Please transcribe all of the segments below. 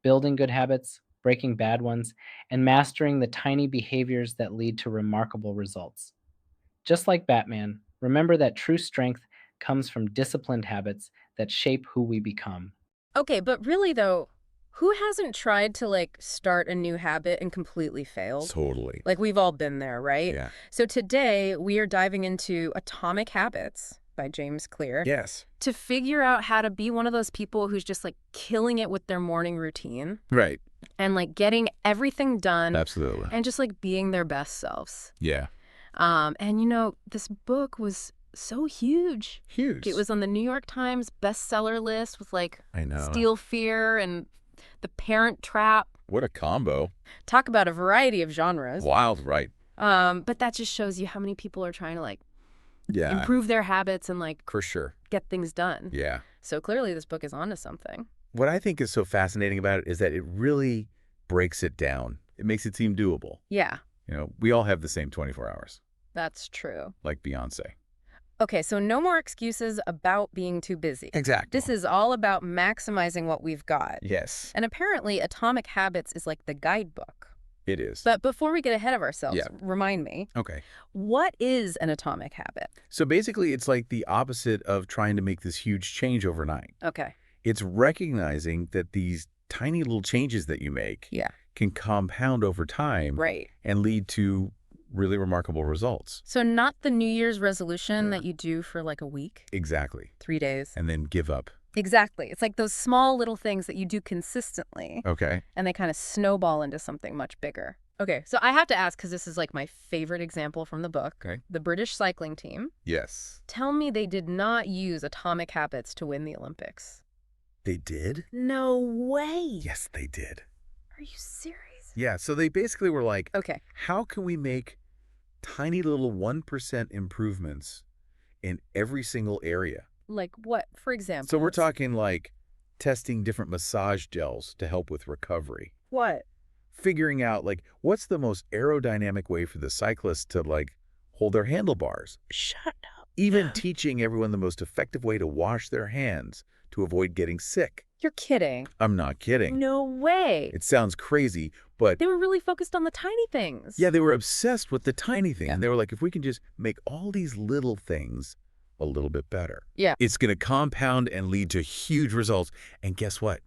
building good habits, breaking bad ones, and mastering the tiny behaviors that lead to remarkable results. Just like Batman, remember that true strength comes from disciplined habits that shape who we become. Okay, but really though, who hasn't tried to start a new habit and completely failed? Totally. Like we've all been there, right? Yeah. So today we are diving into Atomic Habits by James Clear Yes. to figure out how to be one of those people who's just killing it with their morning routine Right. and getting everything done Absolutely. and just being their best selves. Yeah. And this book was so huge. Huge. It was on the New York Times bestseller list with I know. Steal Fear and The Parent Trap. What a combo. Talk about a variety of genres. Wild, right? But that just shows you how many people are trying to Yeah. improve their habits and For sure. get things done. Yeah. So clearly this book is onto something. What I think is so fascinating about it is that it really breaks it down. It makes it seem doable. Yeah, We all have the same 24 hours, that's true. like Beyonce. Okay, so no more excuses about being too busy. Exactly. This is all about maximizing what we've got. Yes, And apparently Atomic Habits is like the guidebook. it is. But before we get ahead of ourselves, Yeah. remind me, Okay. what is an atomic habit? So basically, it's like the opposite of trying to make this huge change overnight. Okay. It's recognizing that these tiny little changes that you make Yeah. can compound over time Right. and lead to really remarkable results. So not the New Year's resolution that you do for a week, Exactly. 3 days. And then give up. Exactly. It's like those small little things that you do consistently Okay. and they kind of snowball into something much bigger. Okay, so I have to ask, because this is my favorite example from the book, Okay. the British cycling team. Yes. Tell me they did not use atomic habits to win the Olympics. They did? No way. Yes, they did. Are you serious? Yeah, so they basically were like, Okay. how can we make tiny little 1% improvements in every single area? Like what, for example? So we're talking like testing different massage gels to help with recovery. What? Figuring out what's the most aerodynamic way for the cyclist to hold their handlebars. Shut up. Even teaching everyone the most effective way to wash their hands to avoid getting sick. You're kidding. I'm not kidding. No way. It sounds crazy, but They were really focused on the tiny things. yeah, they were obsessed with the tiny thing. Yeah. And they were like, if we can just make all these little things a little bit better, Yeah. it's going to compound and lead to huge results. And guess what?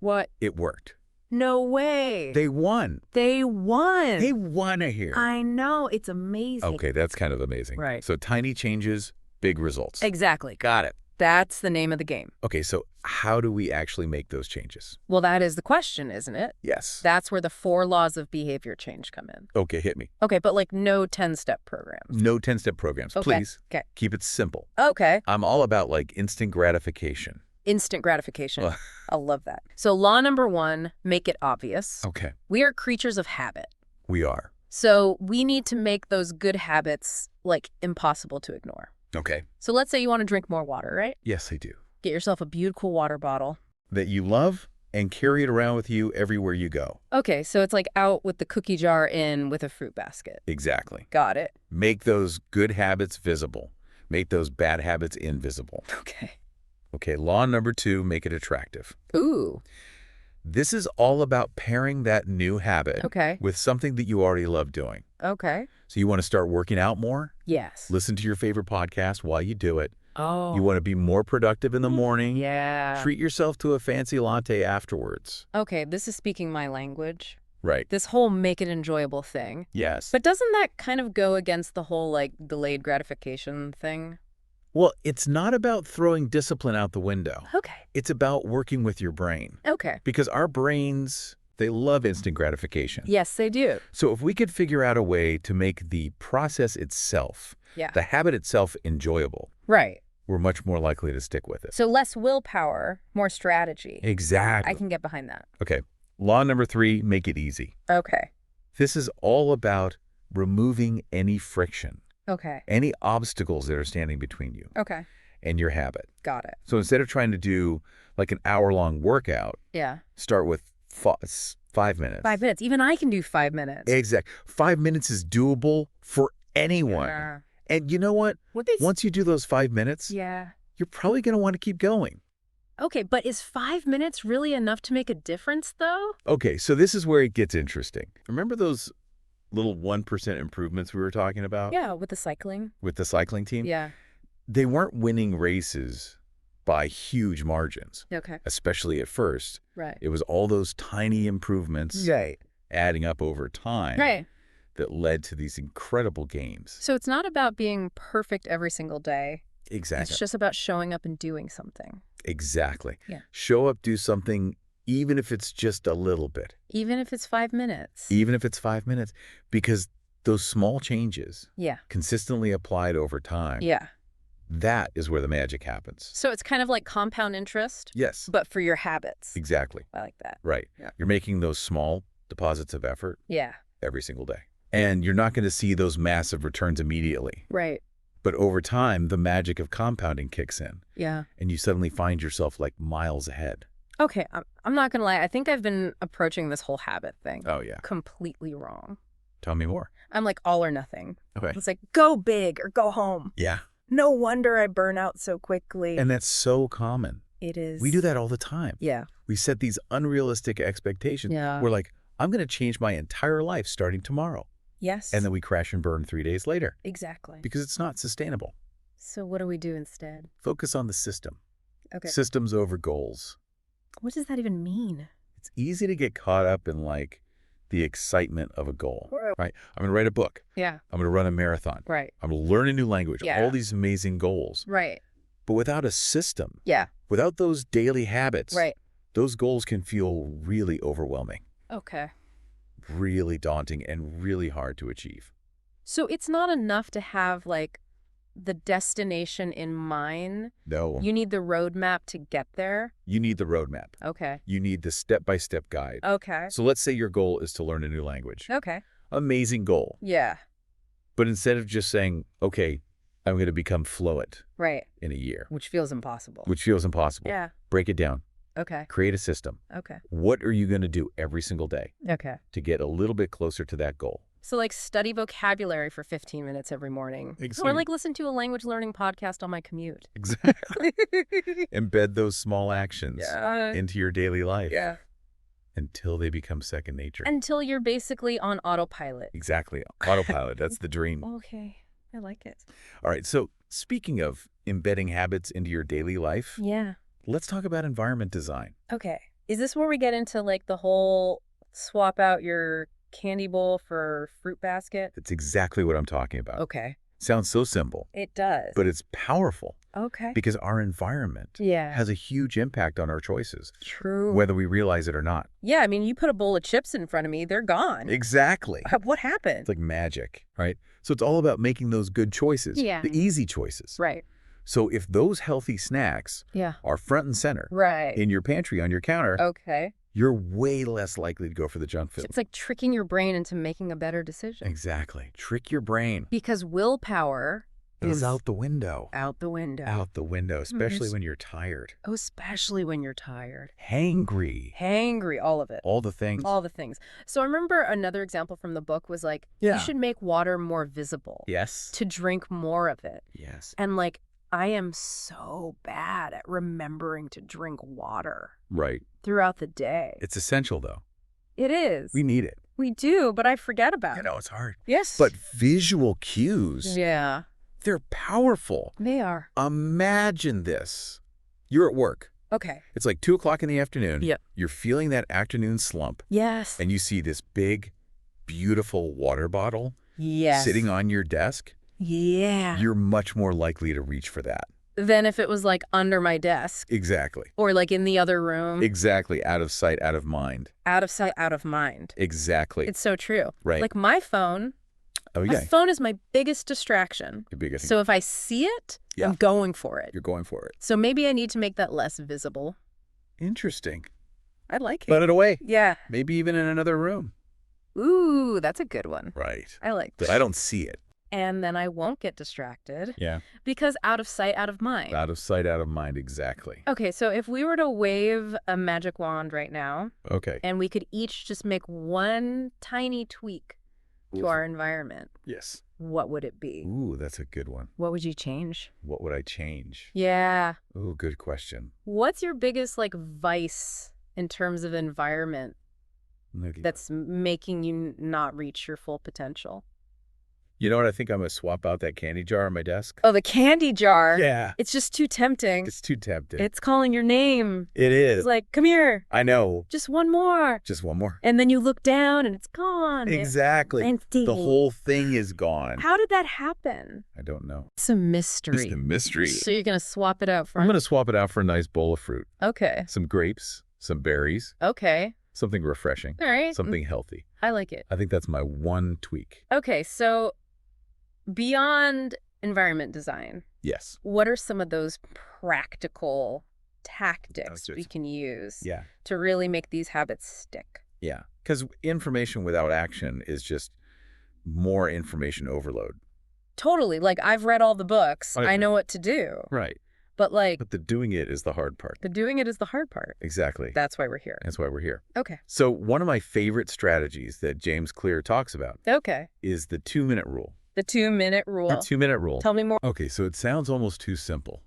What? It worked. No way. They won. They won. They won here. I know. It's amazing. Okay, that's kind of amazing. Right. So tiny changes, big results. Exactly. Got it. That's the name of the game. Okay, so how do we actually make those changes? Well, that is the question, isn't it? Yes. That's where the 4 laws of behavior change come in. Okay, hit me. Okay, but no 10-step programs. No 10-step programs. Okay. Please Okay. keep it simple. Okay. I'm all about instant gratification. Instant gratification. Ugh. I love that. So law number 1, make it obvious. Okay, We are creatures of habit. we are. So we need to make those good habits impossible to ignore. Okay. So let's say you want to drink more water, right? Yes, I do. Get yourself a beautiful water bottle. That you love and carry it around with you everywhere you go. Okay, so it's out with the cookie jar, in with a fruit basket. Exactly. Got it. Make those good habits visible. Make those bad habits invisible. Okay. Okay, law number 2, make it attractive. Ooh. This is all about pairing that new habit Okay. with something that you already love doing. Okay. So you want to start working out more? Yes. Listen to your favorite podcast while you do it. Oh. You want to be more productive in the morning? Yeah. Treat yourself to a fancy latte afterwards. Okay, this is speaking my language. Right. This whole make it enjoyable thing. Yes. But doesn't that kind of go against the whole delayed gratification thing? Well, it's not about throwing discipline out the window. Okay. It's about working with your brain. Okay. Because our brains, they love instant gratification. Yes, they do. So if we could figure out a way to make the process itself, Yeah. the habit itself, enjoyable, Right. we're much more likely to stick with it. So less willpower, more strategy. Exactly. I can get behind that. Okay. Law number 3, make it easy. Okay. This is all about removing any friction, Okay. any obstacles that are standing between you Okay. and your habit. Got it. So instead of trying to do an hour-long workout, Yeah. start with 5 minutes. 5 minutes. Even I can do 5 minutes. Exact. 5 minutes is doable for anyone. Yeah. And you know what? What they Once you do those 5 minutes, Yeah. you're probably going to want to keep going. Okay, but is 5 minutes really enough to make a difference, though? Okay, so this is where it gets interesting. Remember those little 1% improvements we were talking about Yeah, with the cycling. with the cycling team? Yeah. They weren't winning races by huge margins, Okay. especially at first. Right. It was all those tiny improvements Right. adding up over time Right. that led to these incredible gains. So it's not about being perfect every single day. Exactly. It's just about showing up and doing something. Exactly. Yeah. Show up, do something, even if it's just a little bit. Even if it's 5 minutes. Even if it's 5 minutes. Because those small changes, Yeah. consistently applied over time, Yeah. that is where the magic happens. So it's kind of like compound interest, Yes. but for your habits. Exactly. I like that. Right. Yeah. You're making those small deposits of effort Yeah. every single day. And you're not going to see those massive returns immediately. Right. But over time, the magic of compounding kicks in, Yeah. and you suddenly find yourself like miles ahead. Okay, I'm not gonna lie. I think I've been approaching this whole habit thing Oh, yeah. completely wrong. Tell me more. I'm like all or nothing. Okay. It's like, go big or go home. Yeah. No wonder I burn out so quickly. And that's so common. It is. We do that all the time. Yeah. We set these unrealistic expectations. Yeah. We're like, I'm going to change my entire life starting tomorrow. Yes. And then we crash and burn 3 days later Exactly. because it's not sustainable. So what do we do instead? Focus on the system. Okay. Systems over goals. What does that even mean? It's easy to get caught up in like the excitement of a goal, right? I'm going to write a book. Yeah. I'm going to run a marathon. Right. I'm going to learn a new language. Yeah. All these amazing goals. Right. But without a system, Yeah. without those daily habits, Right. those goals can feel really overwhelming, Okay. really daunting, and really hard to achieve. So it's not enough to have like the destination in mind. No, You need the roadmap to get there. you need the roadmap. Okay. You need the step-by-step guide. Okay. So let's say your goal is to learn a new language. Okay. Amazing goal. Yeah. But instead of just saying, okay, I'm going to become fluent Right. in a year, Which feels impossible. which feels impossible. Yeah. Break it down. Okay. Create a system. Okay. What are you going to do every single day Okay. to get a little bit closer to that goal? So like study vocabulary for 15 minutes every morning. Exactly. Or like listen to a language learning podcast on my commute. Exactly. Embed those small actions Yeah. into your daily life Yeah. until they become second nature. Until you're basically on autopilot. Exactly. Autopilot. That's the dream. Okay. I like it. All right. So speaking of embedding habits into your daily life, Yeah. let's talk about environment design. Okay. Is this where we get into like the whole swap out your candy bowl for fruit basket? That's exactly what I'm talking about. Okay. Sounds so simple, It does. but it's powerful okay. because our environment Yeah. has a huge impact on our choices, True. whether we realize it or not. Yeah, I mean, you put a bowl of chips in front of me, they're gone. Exactly. What happened? It's like magic, right? So it's all about making those good choices, Yeah. the easy choices. Right. So if those healthy snacks Yeah. are front and center Right. in your pantry on your counter, Okay. you're way less likely to go for the junk food. It's like tricking your brain into making a better decision. Exactly. Trick your brain. Because willpower Is out the window. out the window. Out the window, especially Yes. when you're tired. Oh, especially when you're tired. Hangry. Hangry, all of it. All the things. All the things. So I remember another example from the book was like, Yeah. you should make water more visible. Yes. To drink more of it. Yes. And like, I am so bad at remembering to drink water Right. throughout the day. It's essential, though. It is. We need it. We do, but I forget about I it. know it's hard. Yes. But visual cues, yeah, they're powerful. they are. Imagine this. You're at work. Okay. It's like 2 o'clock in the afternoon. Yep. You're feeling that afternoon slump, Yes. and you see this big, beautiful water bottle Yes. sitting on your desk. Yeah. You're much more likely to reach for that. Than if it was like under my desk Exactly. or like in the other room. Exactly. Out of sight, out of mind. Out of sight, out of mind. Exactly. It's so true. Right. Like my phone. Oh, My yeah. phone is my biggest distraction. Your biggest. So if I see it, Yeah. I'm going for it. You're going for it. So maybe I need to make that less visible. Interesting. I like it. Put it away. Yeah. Maybe even in another room. Ooh, that's a good one. Right. I like But that. I don't see it. And then I won't get distracted Yeah. because out of sight, out of mind. Out of sight, out of mind. Exactly. Okay, so if we were to wave a magic wand right now Okay. and we could each just make one tiny tweak to our environment, Yes. what would it be? Ooh, that's a good one. What would you change? What would I change? Yeah. Ooh, good question. What's your biggest, like, vice in terms of environment Okay. that's making you not reach your full potential? You know what? I think I'm going to swap out that candy jar on my desk. Oh, the candy jar. Yeah. It's just too tempting. It's too tempting. It's calling your name. It is. It's like, come here. I know. Just one more. Just one more. And then you look down and it's gone. Exactly. Empty. The whole thing is gone. How did that happen? I don't know. It's a mystery. It's a mystery. So you're going to swap it out for... I'm going to swap it out for a nice bowl of fruit. Okay. Some grapes, some berries, Okay. something refreshing, All right. something healthy. I like it. I think that's my one tweak. Okay, so beyond environment design, Yes. what are some of those practical tactics we Tactics. can use Yeah. to really make these habits stick? Yeah. Because information without action is just more information overload. Totally. Like, I've read all the books. I- I know what to do. Right. But, like, But the doing it is the hard part. the doing it is the hard part. Exactly. That's why we're here. That's why we're here. Okay. So one of my favorite strategies that James Clear talks about Okay. is the 2-minute rule. The 2-minute rule. The 2-minute rule. Tell me more. Okay, so it sounds almost too simple.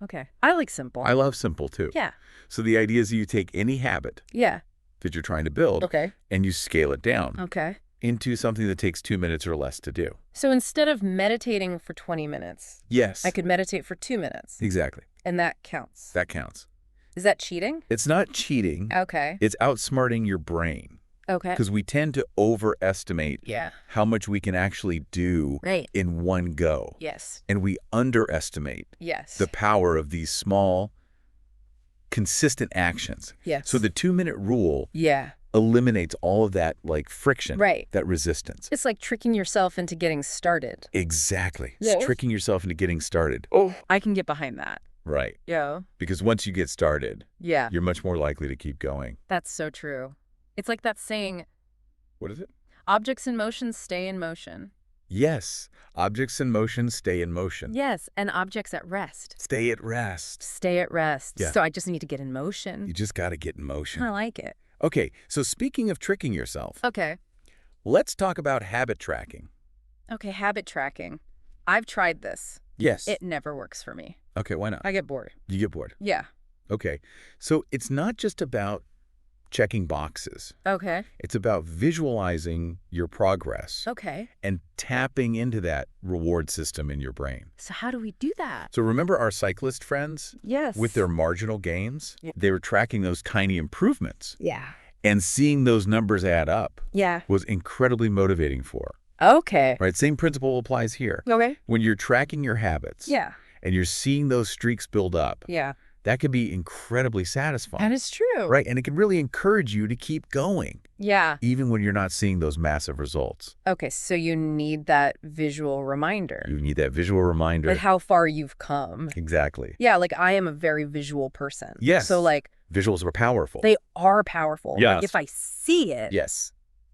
Okay. I like simple. I love simple too. Yeah. So the idea is you take any habit Yeah. that you're trying to build Okay. and you scale it down Okay. into something that takes 2 minutes or less to do. So instead of meditating for 20 minutes, Yes. I could meditate for 2 minutes. Exactly. And that counts. That counts. Is that cheating? It's not cheating. Okay. It's outsmarting your brain Okay. because we tend to overestimate Yeah. how much we can actually do Right. in one go. Yes. And we underestimate Yes. the power of these small, consistent actions. Yes. So the 2-minute rule Yeah. eliminates all of that like friction, Right. that resistance. It's like tricking yourself into getting started. Exactly. Yeah. It's tricking yourself into getting started. Oh, I can get behind that. Right. Yeah. Because once you get started, Yeah. you're much more likely to keep going. That's so true. It's like that saying, What is it? objects in motion stay in motion. Yes. Objects in motion stay in motion. Yes. And objects at rest Stay at rest. stay at rest. Yeah. So I just need to get in motion. You just got to get in motion. I like it. Okay, so speaking of tricking yourself, Okay. let's talk about habit tracking. Okay. Habit tracking. I've tried this. Yes. It never works for me. Okay, why not? I get bored. You get bored. Yeah. Okay, so it's not just about checking boxes. Okay. It's about visualizing your progress Okay. and tapping into that reward system in your brain. So how do we do that? So remember our cyclist friends Yes. with their marginal gains? Yeah. They were tracking those tiny improvements, Yeah. and seeing those numbers add up Yeah. was incredibly motivating for Okay. her, right? Same principle applies here. Okay. When you're tracking your habits Yeah. and you're seeing those streaks build up, Yeah. that can be incredibly satisfying. That is true. Right? And it can really encourage you to keep going, Yeah. even when you're not seeing those massive results. Okay. So you need that visual reminder You need that visual reminder. of how far you've come. Exactly. Yeah. Like I am a very visual person. Yes. So like Visuals are powerful. they are powerful. Like, Yes. if I see it, Yes,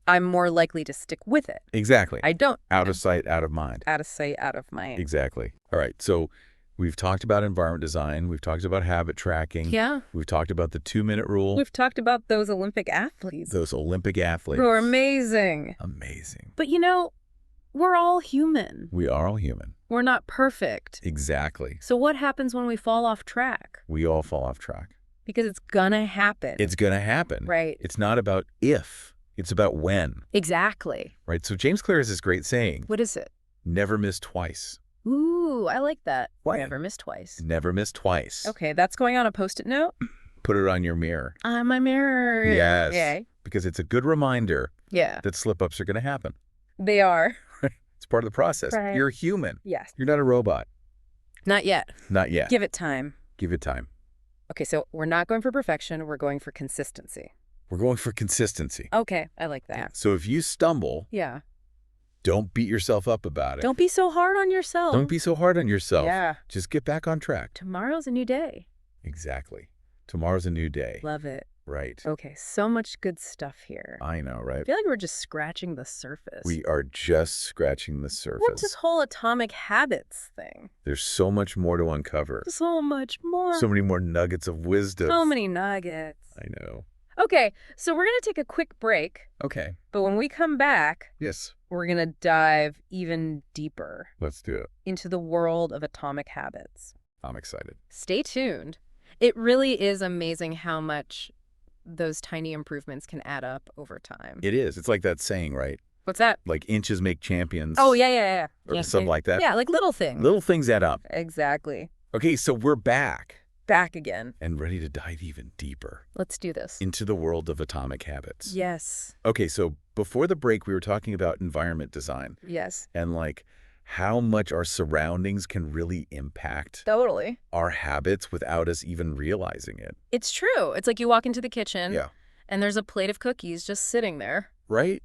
I'm more likely to stick with it. exactly. I don't. Out of sight, out of mind. Out of sight, out of mind. Exactly. All right. So we've talked about environment design. We've talked about habit tracking. Yeah. We've talked about the 2-minute rule. We've talked about those Olympic athletes Those Olympic athletes. who are amazing. Amazing. But you know, we're all human. We are all human. We're not perfect. Exactly. So what happens when we fall off track? We all fall off track. Because it's gonna happen. It's going to happen. Right. It's not about if, it's about when. Exactly. Right? So James Clear has this great saying, What is it? never miss twice. Ooh, I like that. What? Never miss twice. Never miss twice. Okay, that's going on a Post-it note. Put it on your mirror. On my mirror. Yes. Yeah. Because it's a good reminder Yeah. that slip-ups are going to happen. They are. It's part of the process. Right. You're human. Yes. You're not a robot. Not yet. Not yet. Give it time. Give it time. Okay, so we're not going for perfection. We're going for consistency. We're going for consistency. Okay, I like that. So if you stumble, Yeah. don't beat yourself up about it. Don't be so hard on yourself. Don't be so hard on yourself. Yeah. Just get back on track. Tomorrow's a new day. Exactly. Tomorrow's a new day. Love it. Right. Okay, so much good stuff here. I know, right? I feel like we're just scratching the surface. We are just scratching the surface. What's this whole atomic habits thing? There's so much more to uncover. So much more. So many more nuggets of wisdom. So many nuggets. I know. Okay, so we're going to take a quick break, Okay. but when we come back, Yes. we're going to dive even deeper Let's do it. into the world of atomic habits. I'm excited. Stay tuned. It really is amazing how much those tiny improvements can add up over time. It is. It's like that saying, right? What's that? Like inches make champions. Oh, yeah. Or something like that. Yeah, like little things. Little things add up. Exactly. Okay, so we're back Back again. and ready to dive even deeper Let's do this. into the world of atomic habits. Yes. Okay, so before the break, we were talking about environment design Yes. and like how much our surroundings can really impact Totally. our habits without us even realizing it. It's true. It's like you walk into the kitchen Yeah. and there's a plate of cookies just sitting there. Right?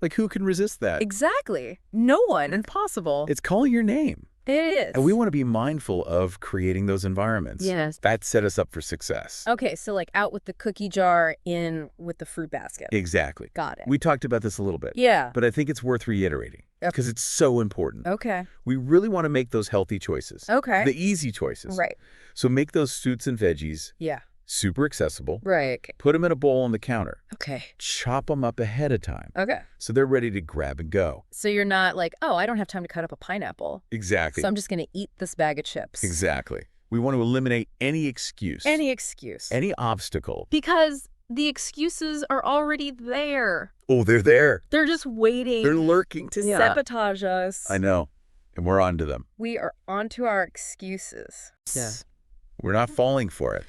Like who can resist that? Exactly. No one. Impossible. It's calling your name. It is. And we want to be mindful of creating those environments. Yes. That set us up for success. Okay, so like out with the cookie jar, in with the fruit basket. Exactly. Got it. We talked about this a little bit. Yeah. But I think it's worth reiterating because it's so important. Okay. We really want to make those healthy choices. Okay. The easy choices. Right. So make those fruits and veggies Yeah. super accessible. Right. Put them in a bowl on the counter. Okay. Chop them up ahead of time Okay. so they're ready to grab and go. So you're not like, oh, I don't have time to cut up a pineapple, Exactly. so I'm just going to eat this bag of chips. Exactly. We want to eliminate any excuse. Any excuse. Any obstacle. Because the excuses are already there. Oh, they're there. They're just waiting They're lurking. to sabotage us. I know. And we're on to them. We are onto our excuses. Yeah. We're not falling for it.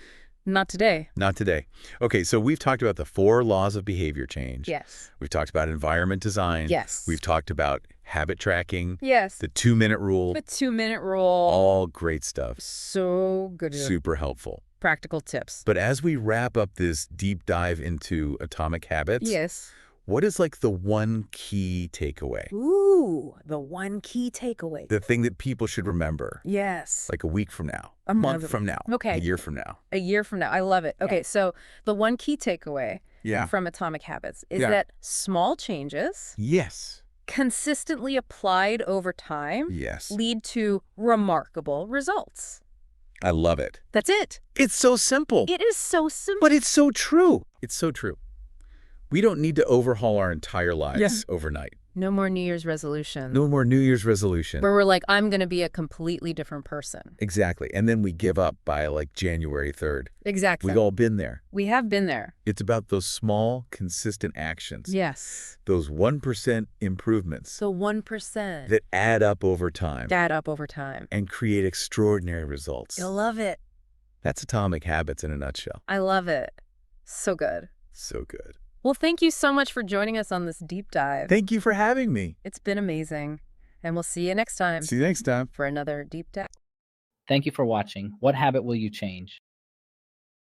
Not today. Not today. Okay, so we've talked about the 4 laws of behavior change. Yes. We've talked about environment design. Yes. We've talked about habit tracking. Yes. The 2-minute rule. The 2-minute rule. All great stuff. So good. Super helpful. Practical tips. But as we wrap up this deep dive into atomic habits, Yes. what is like the one key takeaway? Ooh, the one key takeaway. The thing that people should remember, Yes. like a week from now, a Another- month from now, Okay. a year from now. A year from now. I love it. Okay, so the one key takeaway Yeah. from Atomic Habits is Yeah. that small changes Yes. consistently applied over time Yes. lead to remarkable results. I love it. That's it. It's so simple. It is so simple. But it's so true. It's so true. We don't need to overhaul our entire lives overnight. No more New Year's resolution. No more New Year's resolution. Where we're like, I'm going to be a completely different person. Exactly. And then we give up by like January 3rd. Exactly. We've all been there. We have been there. It's about those small, consistent actions. Yes. Those 1% improvements So 1%. that add up over time Add up over time. and create extraordinary results. You'll love it. That's Atomic Habits in a nutshell. I love it. So good. So good. Well, thank you so much for joining us on this deep dive. Thank you for having me. It's been amazing. And we'll see you next time See you next time. for another deep dive. Thank you for watching. What habit will you change?